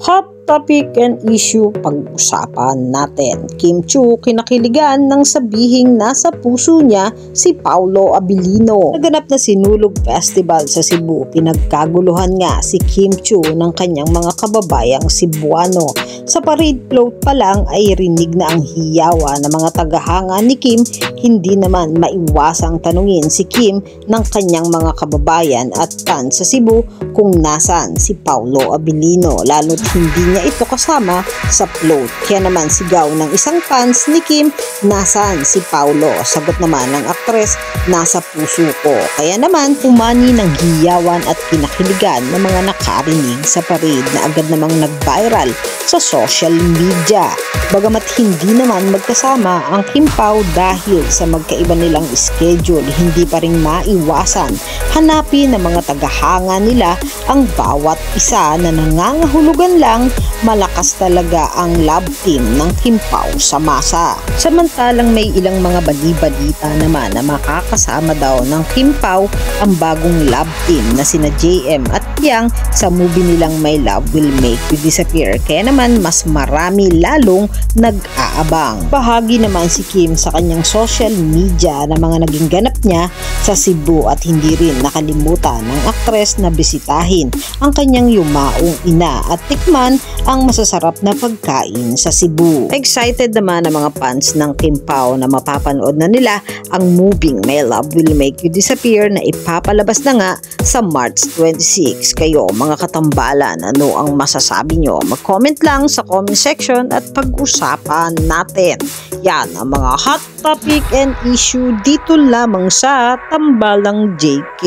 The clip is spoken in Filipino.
hot topic and issue pag-usapan natin. Kim Chiu kinakiligan nang sabihing nasa puso niya si Paolo Abilino. Naganap na Sinulog Festival sa Cebu. Pinagkaguluhan nga si Kim Chiu ng kanyang mga kababayang Cebuano. Sa parade float pa lang ay rinig na ang hiyawa ng mga tagahanga ni Kim. Hindi naman maiwasang tanungin si Kim ng kanyang mga kababayan at fans sa Cebu kung nasan si Paolo Abilino, lalo't hindi niya ito kasama sa float. Kaya naman sigaw ng isang fans ni Kim, nasan si Paolo? Sagot naman ng aktres, nasa puso ko. Kaya naman umani ng hiyawan at kinakiligan ng mga nakarinig sa parade na agad namang nag-viral sa social media. Bagamat hindi naman magkasama ang Kim Pao dahil sa magkaiba nilang schedule, hindi pa rin maiwasan hanapin ng mga tagahanga nila ang bawat isa na nangangahulugan lang. Malakas talaga ang love team ng Kim Pao sa masa. Samantalang may ilang mga bali-balita naman na makakasama daw ng Kim Pao ang bagong love team na sina JM at Yang sa movie nilang My Love Will Make You Disappear. Kaya naman mas marami lalong nag-aabang. Bahagi naman si Kim sa kanyang social media na mga naging ganap niya sa Cebu at hindi rin nakalimutan ng aktres na bisitahin ang kanyang yumaong ina at tikman ang masasarap na pagkain sa Cebu. Excited naman ang mga fans ng Kim Pao na mapapanood na nila ang moving My Love Will Make You Disappear na ipapalabas na nga sa March 26. Kayo mga katambalan, ano ang masasabi nyo? Mag-comment lang sa comment section at pag-usapan natin. Yan ang mga hot topic and issue dito lamang sa Tambalang JK.